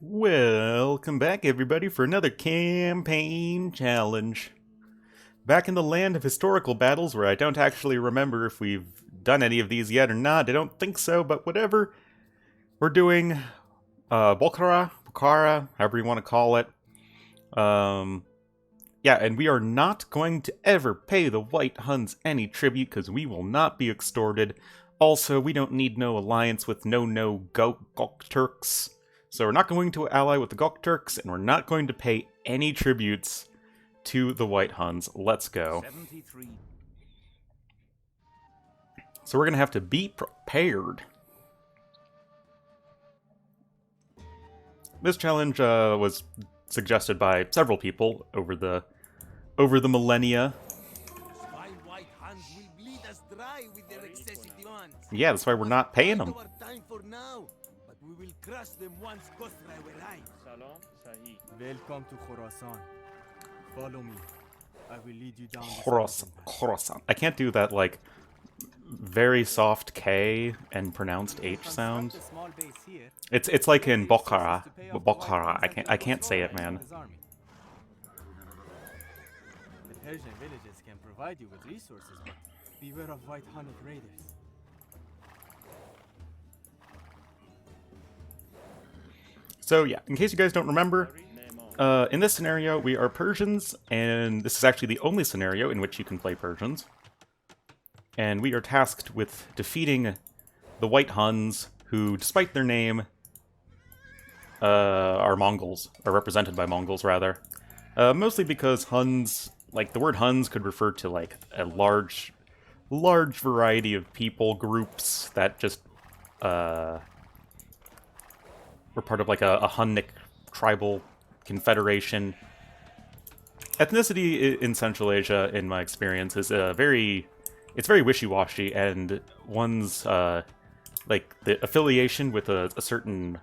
Welcome back, everybody, for another campaign challenge. Back in the land of historical battles, where I don't actually remember if we've done any of these yet or not. I don't think so, but whatever. We're doing Bukhara, however you want to call it. Yeah, and we are not going to ever pay the White Huns any tribute, because we will not be extorted. Also, we don't need no alliance with no Gokturks. So we're not going to ally with the Gokturks, and we're not going to pay any tributes to the White Huns. Let's go. 73. So we're going to have to be prepared. This challenge was suggested by several people over the millennia. My White Huns will bleed us dry with their excessive demands. Yeah, that's why we're not paying them. Our time for now, but we will crush them once Gokturks arrive. Welcome to Khorasan. Follow me. I will lead you down the Khorasan. I can't do that, like, very soft K and pronounced H sound. It's like in Bukhara. I can't say it, man. The Persian villages can provide you with resources, but beware of White Hun raiders. So yeah, in case you guys don't remember, in this scenario we are Persians, and this is actually the only scenario in which you can play Persians. And we are tasked with defeating the White Huns, who, despite their name, are Mongols, or represented by Mongols, rather. Mostly because Huns, like, the word Huns could refer to, like, a large variety of people groups that just, were part of, like, a Hunnic tribal confederation. Ethnicity in Central Asia, in my experience, is it's very wishy-washy, and one's, like, the affiliation with a certain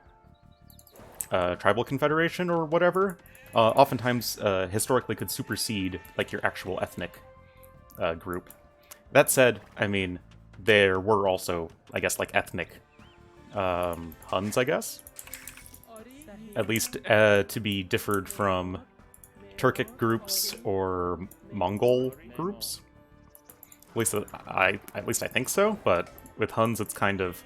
tribal confederation or whatever, oftentimes, historically could supersede, like, your actual ethnic group. That said, I mean, there were also, I guess, like, ethnic Huns, I guess? At least to be differed from Turkic groups or Mongol groups. At least I think so, but with Huns it's kind of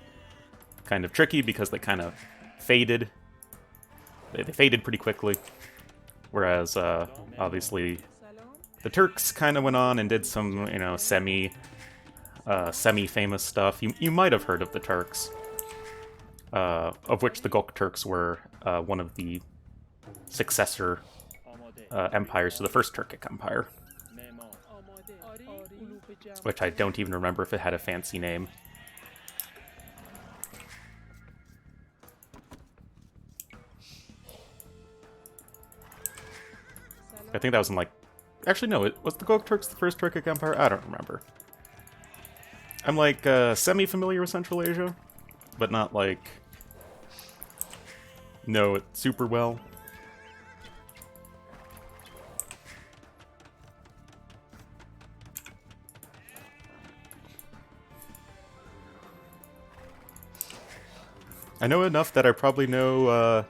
tricky because they kind of faded. They faded pretty quickly, whereas obviously the Turks kind of went on and did some, you know, semi-famous stuff. You might have heard of the Turks, of which the Gokturks were one of the successor empires to the first Turkic Empire, which I don't even remember if it had a fancy name. I think that was in, like... Actually, no, was the Gokturks the first Turkic Empire? I don't remember. I'm, like, semi-familiar with Central Asia, but not, like... know it super well. I know enough that I probably know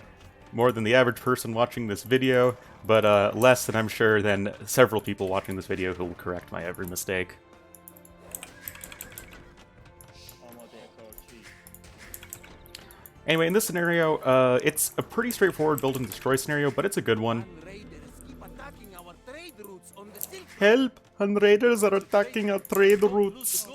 more than the average person watching this video, but less than I'm sure than several people watching this video who will correct my every mistake. Anyway, in this scenario, it's a pretty straightforward build and destroy scenario, but it's a good one. Help! Han raiders are attacking our trade routes!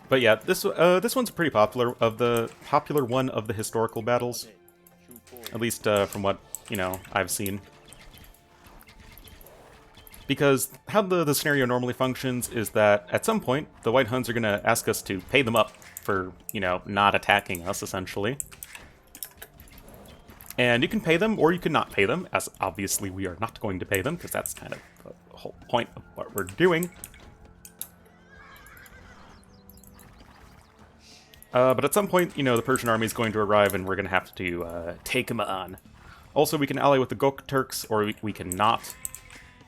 But yeah, this one's pretty popular one of the historical battles, at least from what, you know, I've seen. Because how the scenario normally functions is that at some point the White Huns are going to ask us to pay them up for, you know, not attacking us, essentially. And you can pay them or you can not pay them, as obviously we are not going to pay them, because that's kind of the whole point of what we're doing. But at some point, you know, the Persian army is going to arrive and we're going to have to take them on. Also, we can ally with the Gokturks, or we can not.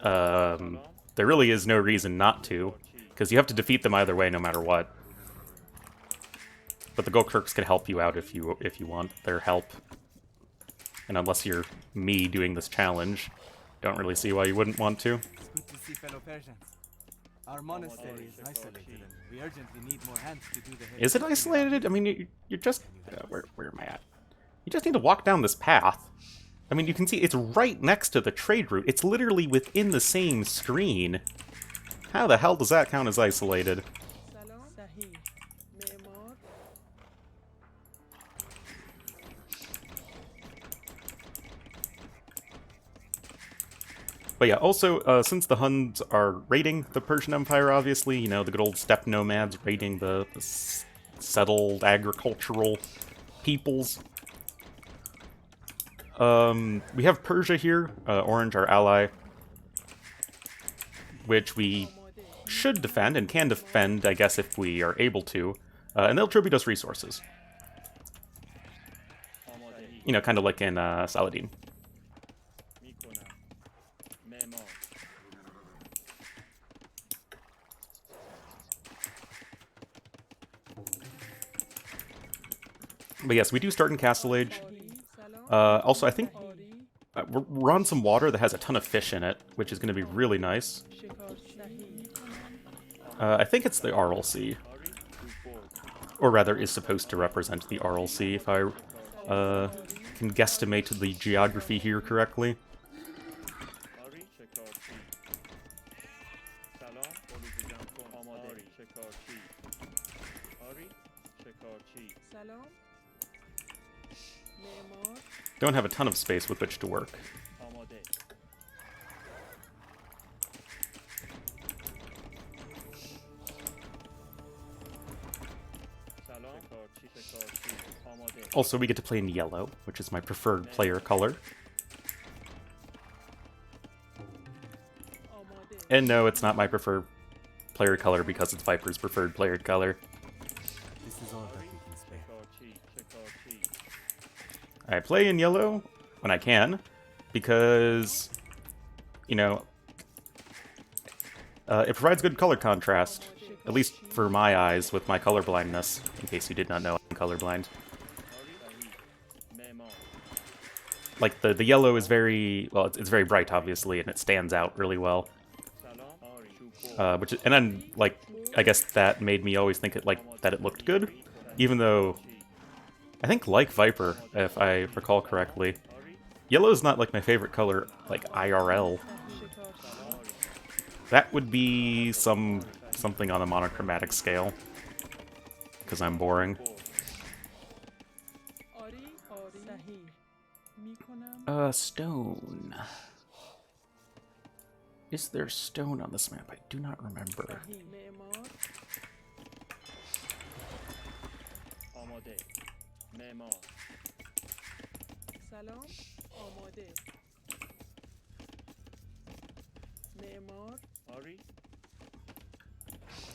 There really is no reason not to, because you have to defeat them either way, no matter what. But the Gokturks can help you out if you want their help. And unless you're me doing this challenge, don't really see why you wouldn't want to. It's good to see fellow Persians. Our monastery is isolated, and we urgently need more hands to do the heavy Is it lifting. isolated? I mean, you're just... where am I at? You just need to walk down this path. I mean, you can see it's right next to the trade route. It's literally within the same screen. How the hell does that count as isolated? But yeah, also, since the Huns are raiding the Persian Empire, obviously, you know, the good old steppe nomads raiding the settled agricultural peoples. We have Persia here, Orange, our ally, which we should defend, and can defend, I guess, if we are able to. And they'll tribute us resources. You know, kind of like in Saladin. But yes, we do start in Castle Age. Also, I think we're on some water that has a ton of fish in it, which is going to be really nice. I think it's the Aral Sea. Or rather, is supposed to represent the Aral Sea, if I can guesstimate the geography here correctly. Don't have a ton of space with which to work. Also, we get to play in yellow, which is my preferred player color. And no, it's not my preferred player color because it's Viper's preferred player color. This is all that we can spare. I play in yellow when I can, because, you know, it provides good color contrast, at least for my eyes with my color blindness, in case you did not know I'm colorblind. Like, the yellow is very, well, it's very bright, obviously, and it stands out really well. And then, like, I guess that made me always think that it looked good, even though, I think, like Viper, if I recall correctly, yellow is not, like, my favorite color, like, IRL. That would be something on a monochromatic scale, because I'm boring. Stone. Is there stone on this map? I do not remember.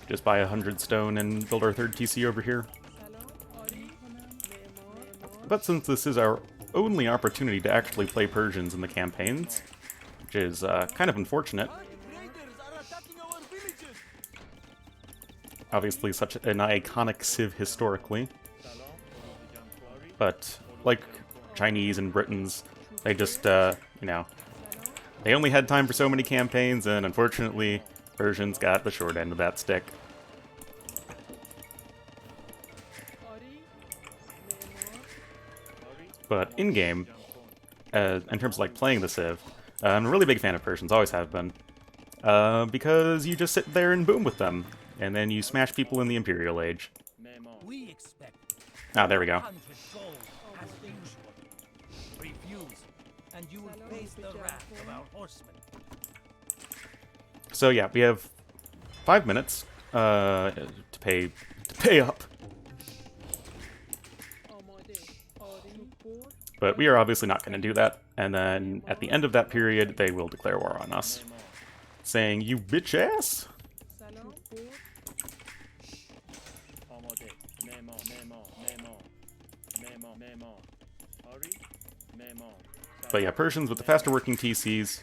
Just buy 100 stone and build our third TC over here. But since this is our only opportunity to actually play Persians in the campaigns, which is kind of unfortunate. Obviously such an iconic civ historically. But, like Chinese and Britons, they just, you know, they only had time for so many campaigns, and unfortunately, Persians got the short end of that stick. But in-game, in terms of like playing the Civ, I'm a really big fan of Persians, always have been. Because you just sit there and boom with them, and then you smash people in the Imperial Age. We expect Ah, there we go. 100 gold as usual. Refuse, and you will face the wrath of our horsemen. So yeah, we have 5 minutes to pay up. But we are obviously not going to do that, and then at the end of that period, they will declare war on us, saying, "You bitch ass!" But yeah, Persians with the faster working TCs,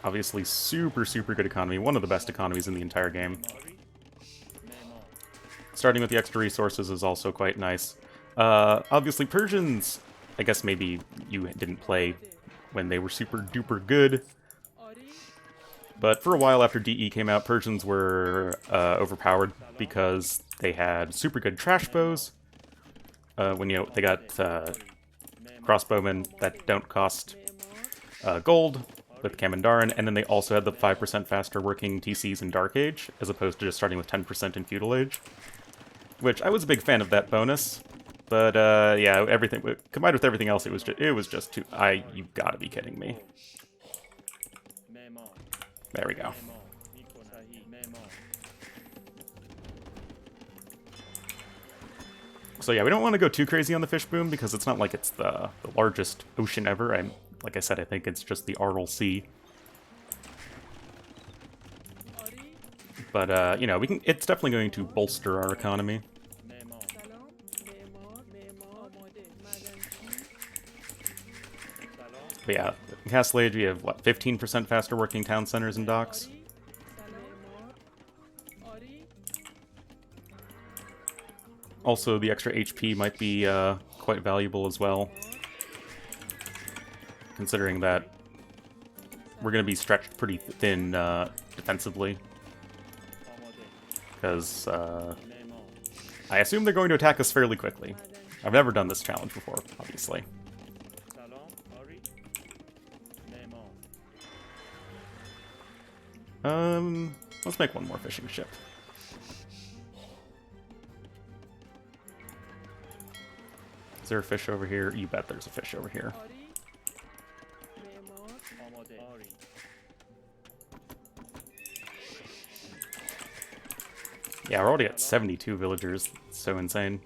obviously super, super good economy, one of the best economies in the entire game. starting with the extra resources is also quite nice. Obviously, Persians, I guess maybe you didn't play when they were super duper good. But for a while after DE came out, Persians were overpowered because they had super good trash bows. When, you know, they got crossbowmen that don't cost gold with Kamandaran, and then they also had the 5% faster working TCs in Dark Age, as opposed to just starting with 10% in Feudal Age. Which, I was a big fan of that bonus, but yeah, everything combined with everything else, it was just too... you gotta be kidding me. There we go. So yeah, we don't want to go too crazy on the fish boom, because it's not like it's the largest ocean ever. Like I said, I think it's just the Aral Sea. But, you know, it's definitely going to bolster our economy. But yeah, in Castle Age we have, what, 15% faster working town centers and docks? Also, the extra HP might be quite valuable as well, considering that we're going to be stretched pretty thin defensively. Because I assume they're going to attack us fairly quickly. I've never done this challenge before, obviously. Let's make one more fishing ship. Is there a fish over here? You bet there's a fish over here. Yeah, we're already at 72 villagers. It's so insane.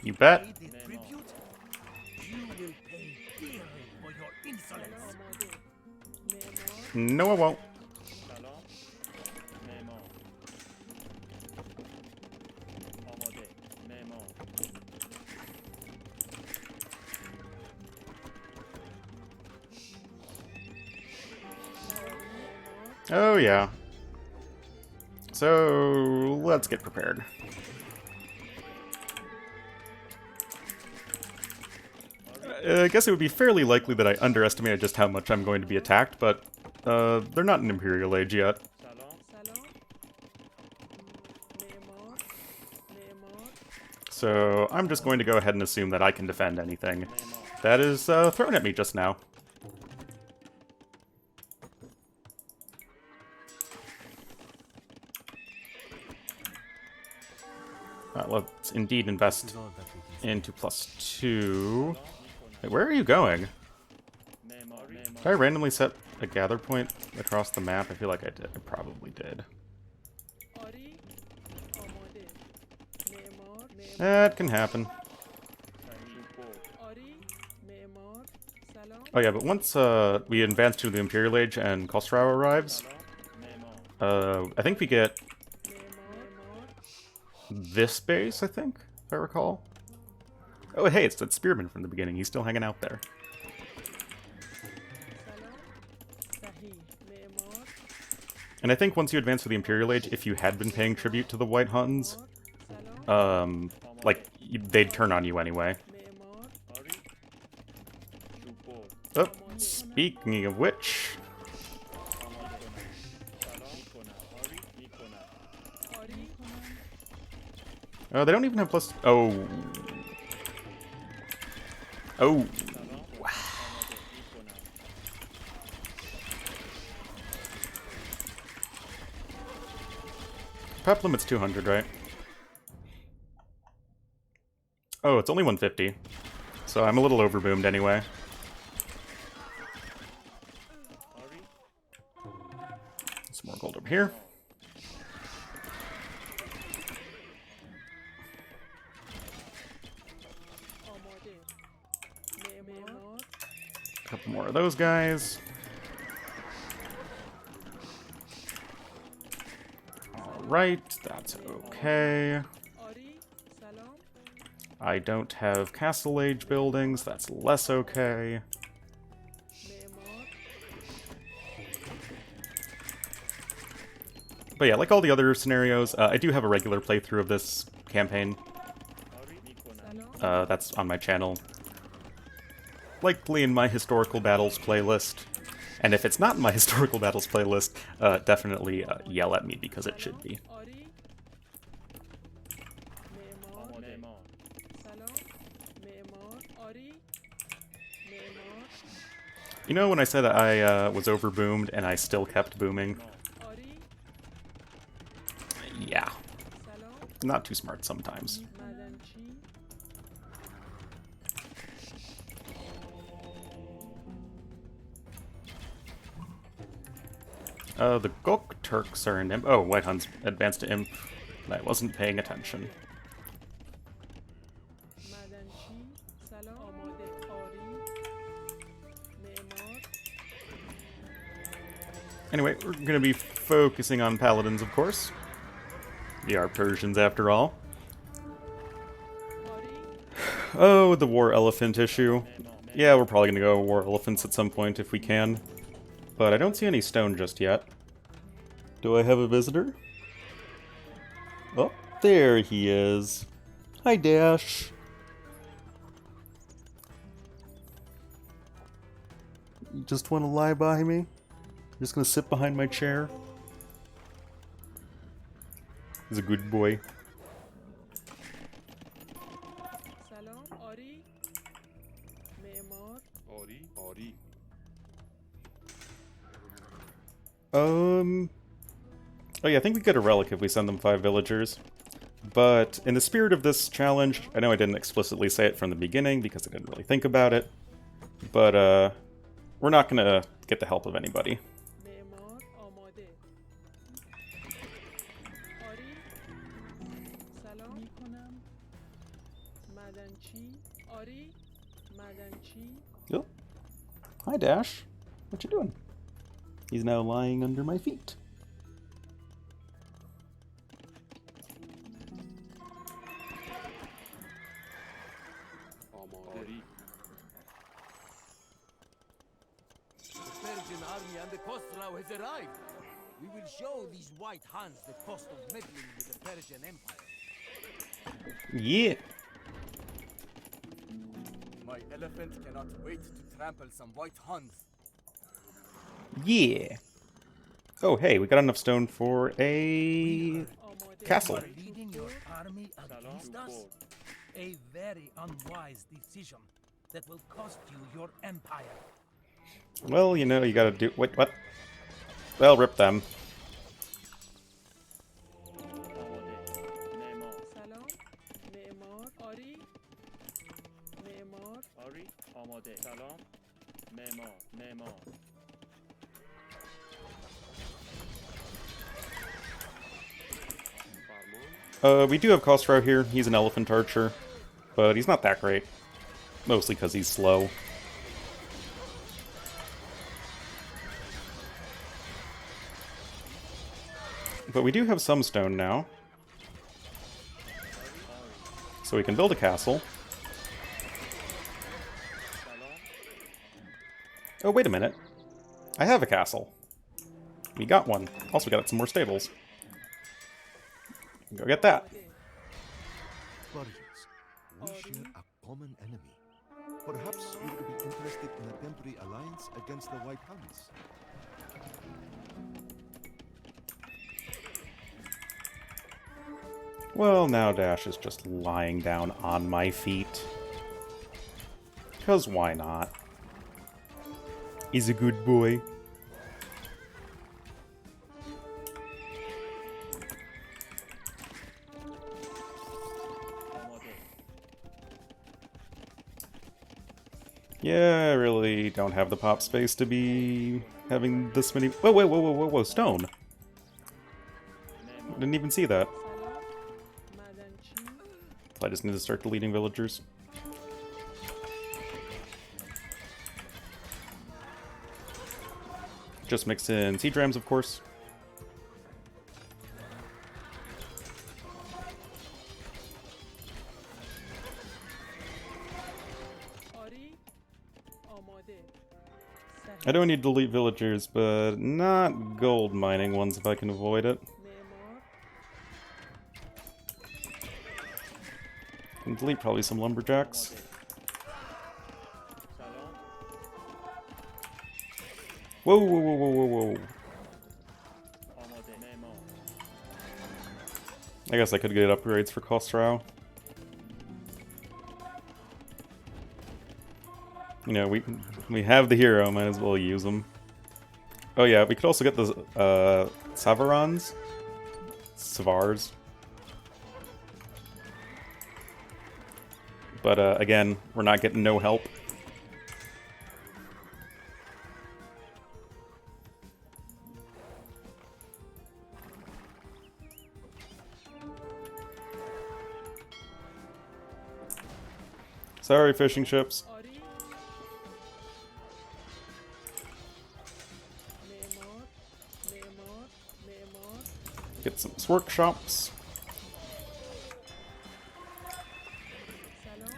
You bet. No, I won't. Oh, yeah. So, let's get prepared. I guess it would be fairly likely that I underestimated just how much I'm going to be attacked, but they're not in Imperial Age yet. So I'm just going to go ahead and assume that I can defend anything that is thrown at me just now. Let's indeed invest into +2. Wait, where are you going? Did I randomly set a gather point across the map? I feel like I did. I probably did. That can happen. Oh yeah, but once we advance to the Imperial Age and Khosrau arrives, I think we get this base, I think, if I recall. Oh, hey, it's that spearman from the beginning. He's still hanging out there. And I think once you advance to the Imperial Age, if you had been paying tribute to the White Huns, like, they'd turn on you anyway. Oh, speaking of which... Oh, they don't even have plus... Oh. Oh. Pep limit's 200, right? Oh, it's only 150. So I'm a little overboomed anyway. Some more gold over here. A couple more of those guys. Alright, that's okay. I don't have Castle Age buildings, that's less okay. But yeah, like all the other scenarios, I do have a regular playthrough of this campaign. That's on my channel. Likely in my Historical Battles playlist. And if it's not in my Historical Battles playlist, definitely yell at me because it should be. You know when I said I was overboomed and I still kept booming? Yeah. Not too smart sometimes. The Gokturks are an imp. Oh, White Huns advanced to imp. I wasn't paying attention. Anyway, we're gonna be focusing on paladins, of course. We are Persians, after all. Oh, the war elephant issue. Yeah, we're probably gonna go war elephants at some point if we can. But I don't see any stone just yet. Do I have a visitor? Oh, there he is. Hi, Dash. You just want to lie by me? You're just gonna sit behind my chair? He's a good boy. Oh yeah, I think we get a relic if we send them 5 villagers. But in the spirit of this challenge, I know I didn't explicitly say it from the beginning because I didn't really think about it, but we're not gonna get the help of anybody. Yep. Hi, Dash. What you doing? He's now lying under my feet. The Persian army and the Khosrau has arrived. We will show these White Huns the cost of meddling with the Persian Empire. Yeah. My elephant cannot wait to trample some White Huns. Yeah. Oh, hey, we got enough stone for a castle. You are leading your army against us? A very unwise decision that will cost you your empire. Well, you know, you gotta do... Wait, what? Well, rip them. We do have Khosrau here. He's an elephant archer, but he's not that great. Mostly because he's slow. But we do have some stone now. So we can build a castle. Oh, wait a minute. I have a castle. We got one. Also got some more stables. Go get that. Persians, we share a common enemy. Perhaps you would be interested in a temporary alliance against the White Huns. Well, now Dash is just lying down on my feet. 'Cause why not? He's a good boy. Yeah, I really don't have the pop space to be having this many... Whoa, whoa, whoa, whoa, whoa, whoa, stone! Didn't even see that. I just need to start deleting villagers. Just mix in seed rams, of course. I don't need to delete villagers, but not gold mining ones if I can avoid it. Can delete probably some lumberjacks. Whoa, whoa, whoa, whoa, whoa, whoa. I guess I could get upgrades for Khosrau. You know, we have the hero, might as well use them. Oh yeah, we could also get the Savarans. Savars. But again, we're not getting no help. Sorry, fishing ships. Get some workshops.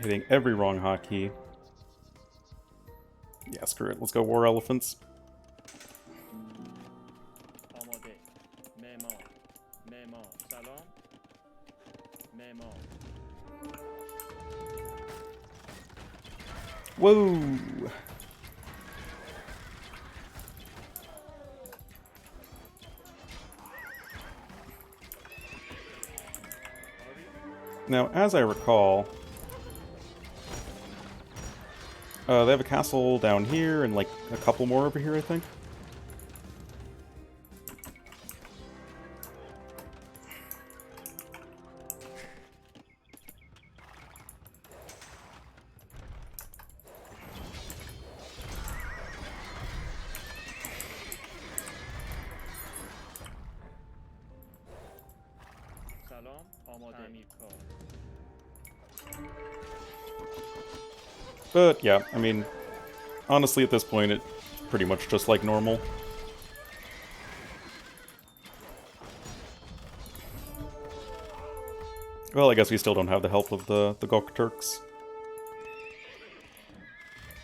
Hitting every wrong hotkey. Yeah, screw it. Let's go war elephants. Whoa! Now, as I recall, they have a castle down here and like a couple more over here, I think. But yeah, I mean, honestly at this point it's pretty much just like normal. Well, I guess we still don't have the help of the Gokturks.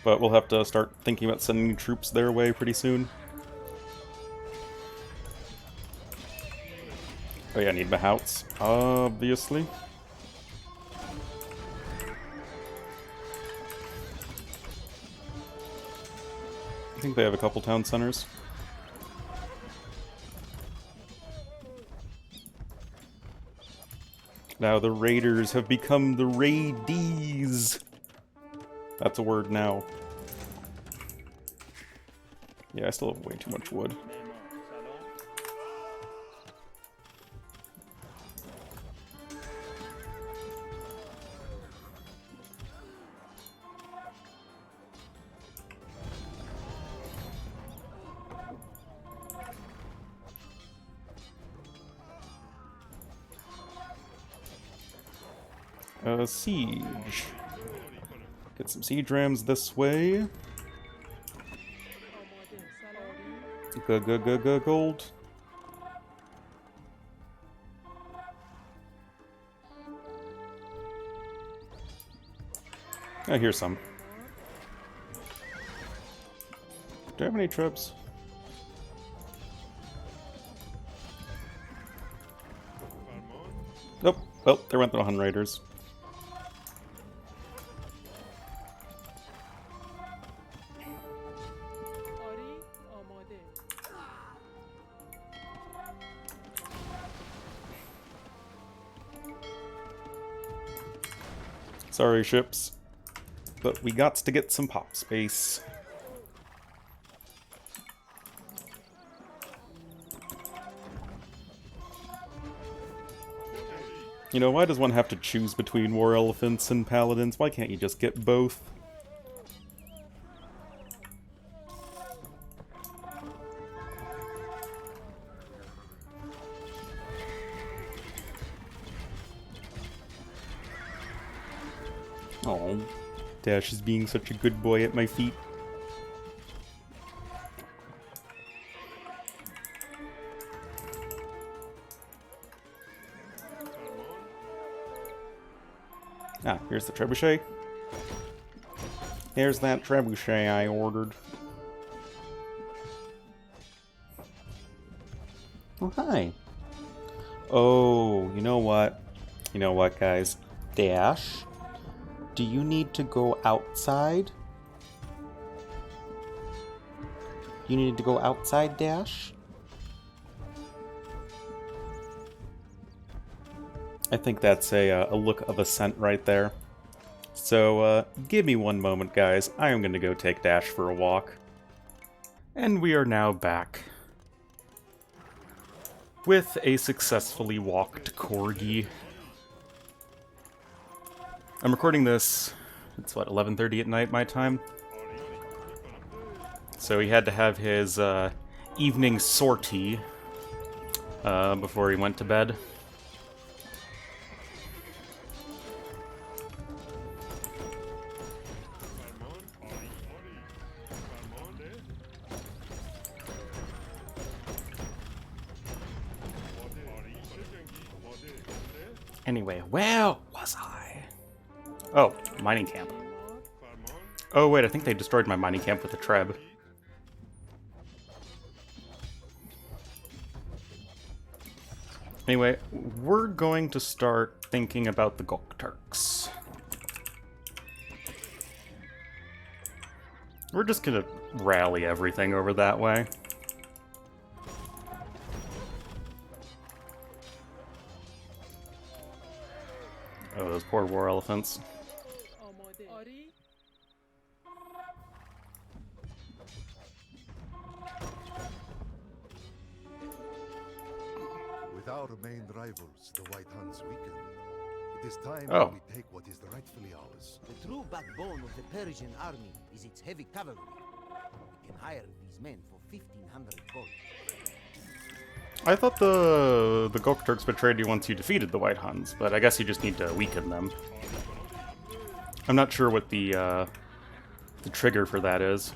But we'll have to start thinking about sending troops their way pretty soon. Oh yeah, I need Mahouts, obviously. I think they have a couple town centers. Now the raiders have become the raidees. That's a word now. Yeah, I still have way too much wood. Siege. Get some siege rams this way. Gold. Oh, here's some. Do I have any trips? Nope. Well, there went the Hun Raiders. Sorry, ships. But we got to get some pop space. You know, why does one have to choose between war elephants and paladins? Why can't you just get both? Oh, Dash is being such a good boy at my feet. Ah, here's the trebuchet. Here's that trebuchet I ordered. Oh, hi. Oh, you know what? You know what, guys? Dash, do you need to go outside? You need to go outside, Dash? I think that's a look of assent right there. So, give me one moment, guys. I am going to go take Dash for a walk. And we are now back with a successfully walked corgi. I'm recording this, it's what, 11:30 at night my time? So he had to have his evening sortie before he went to bed. Anyway, where was I? Oh, mining camp. Oh wait, I think they destroyed my mining camp with a treb. Anyway, we're going to start thinking about the Gokturks. We're just gonna rally everything over that way. Oh, those poor war elephants. With our main rivals, the White Huns, weakened, it is time Oh. we take what is rightfully ours. The true backbone of the Persian army is its heavy cavalry. We can hire these men for 1,500 gold. I thought the Gokturks betrayed you once you defeated the White Huns, but I guess you just need to weaken them. I'm not sure what the trigger for that is.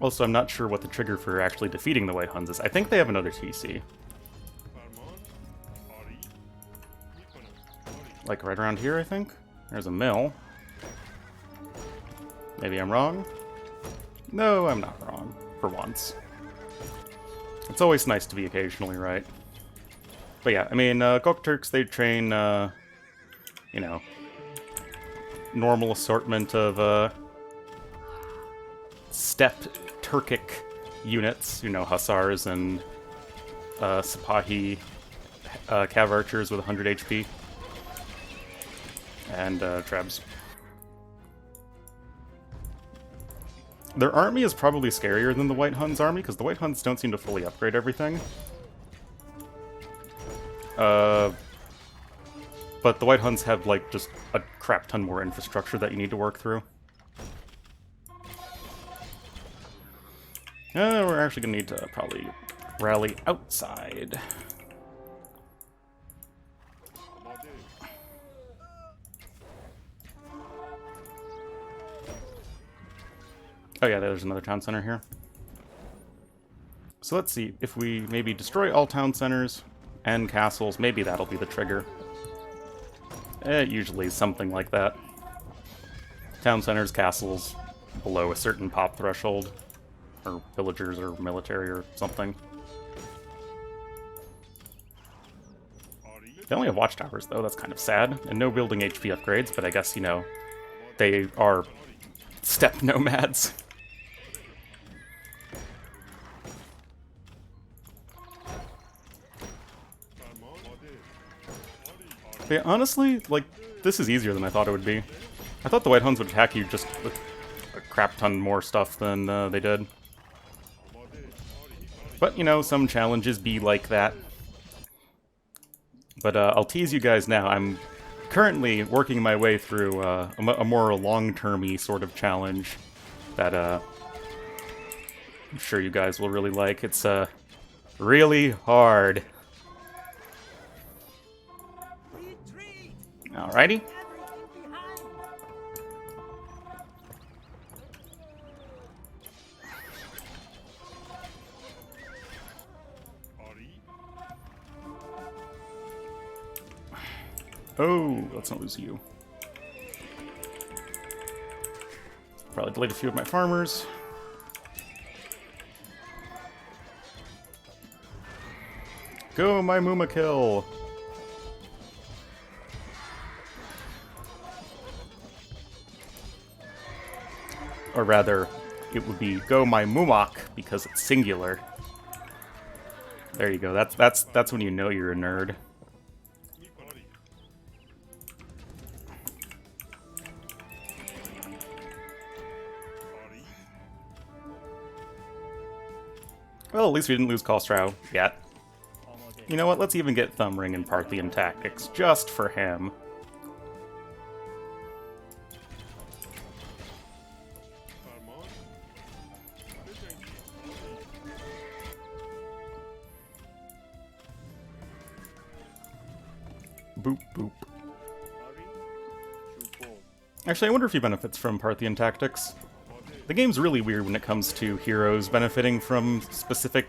Also, I'm not sure what the trigger for actually defeating the White Huns is. I think they have another TC. Like right around here, I think? There's a mill. Maybe I'm wrong? No, I'm not wrong. For once. It's always nice to be occasionally right. But yeah, I mean, Gokturks, they train, you know, normal assortment of, steppe Turkic units, you know, hussars and, Sipahi, cav archers with 100 HP. And, trebs. Their army is probably scarier than the White Huns' army, because the White Huns don't seem to fully upgrade everything. But the White Huns have, like, just a crap ton more infrastructure that you need to work through. We're actually gonna need to probably rally outside. Oh yeah, there's another town center here. So let's see, if we maybe destroy all town centers and castles, maybe that'll be the trigger. Usually something like that. Town centers, castles, below a certain pop threshold. Or villagers or military or something. They only have watchtowers though, that's kind of sad. And no building HP upgrades, but I guess, you know, they are steppe nomads. But yeah, honestly, like, this is easier than I thought it would be. I thought the White Huns would attack you just with a crap ton more stuff than they did. But, you know, some challenges be like that. But I'll tease you guys now. I'm currently working my way through a more long-term-y sort of challenge that I'm sure you guys will really like. It's really hard. Alrighty. Oh, let's not lose you. Probably delayed a few of my farmers. Go, my Muma kill! Or rather, it would be go my Mumak because it's singular. There you go. That's when you know you're a nerd. Well, at least we didn't lose Khosrow yet. You know what? Let's even get Thumbring and Parthian Tactics just for him. Boop, boop. Actually, I wonder if he benefits from Parthian Tactics. The game's really weird when it comes to heroes benefiting from specific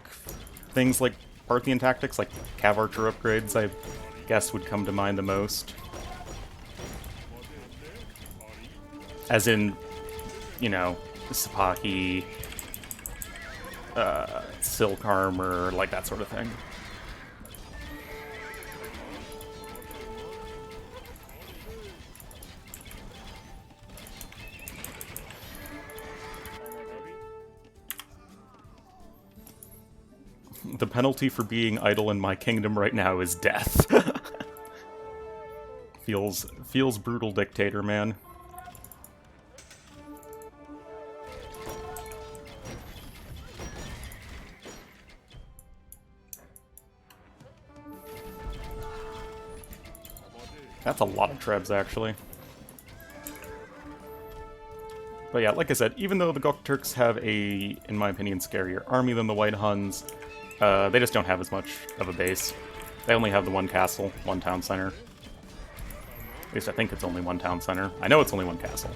things like Parthian Tactics, like Cav Archer upgrades, I guess would come to mind the most. As in, you know, Sipahi, Silk Armor, like that sort of thing. The penalty for being idle in my kingdom right now is death. Feels brutal, dictator, man. That's a lot of trebs, actually. But yeah, like I said, even though the Gokturks have a, in my opinion, scarier army than the White Huns, they just don't have as much of a base. They only have the one castle, one town center. At least I think it's only one town center. I know it's only one castle.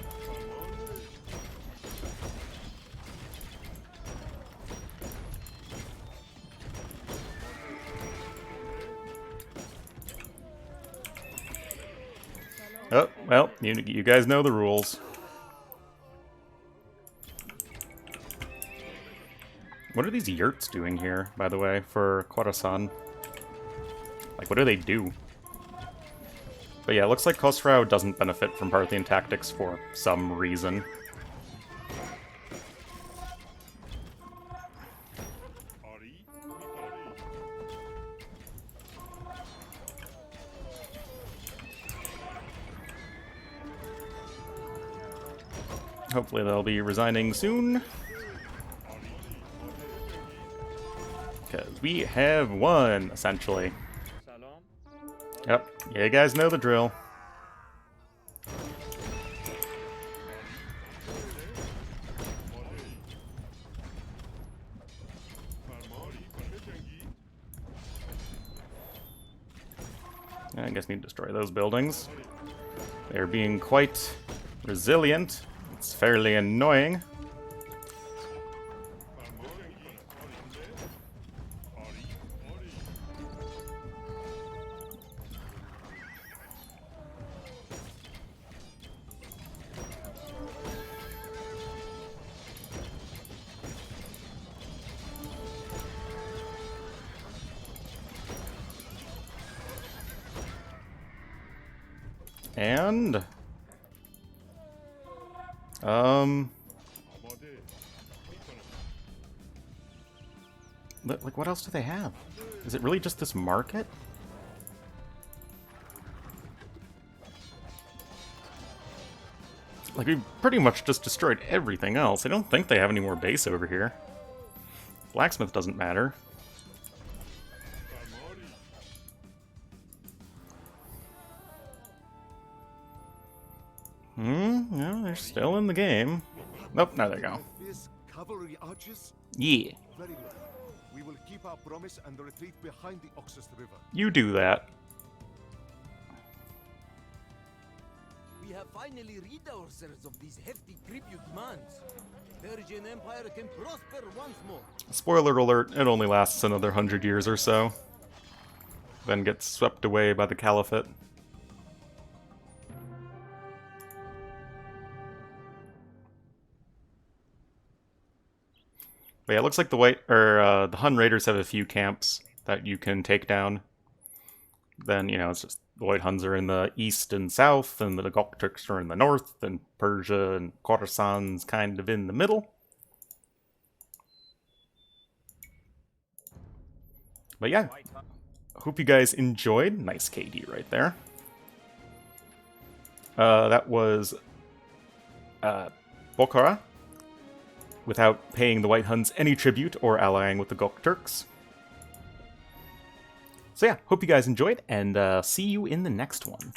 Oh, well, you guys know the rules. What are these yurts doing here, by the way, for Khorasan? Like, what do they do? But yeah, it looks like Khosrow doesn't benefit from Parthian Tactics for some reason. Hopefully they'll be resigning soon. Because we have won, essentially. Yep, you guys know the drill. I guess need to destroy those buildings. They're being quite resilient. It's fairly annoying. And like, what else do they have? Is it really just this market? Like, we pretty much just destroyed everything else. I don't think they have any more base over here. Blacksmith doesn't matter. No, they're still in the game. Nope, no, there you go. This cavalry archers? Yeah. Very well. We will keep our promise and retreat behind the Oxus River. You do that. We have finally rid ourselves of these hefty tribute demands. Persian Empire can prosper once more. Spoiler alert, it only lasts another 100 years or so. Then gets swept away by the Caliphate. But yeah, it looks like the Hun Raiders have a few camps that you can take down. Then, you know, it's just the White Huns are in the east and south, and the Gokturks are in the north, and Persia and Khorasan's kind of in the middle. But yeah, hope you guys enjoyed. Nice KD right there. That was Bukhara, without paying the White Huns any tribute or allying with the Gokturks. So yeah, hope you guys enjoyed, and see you in the next one.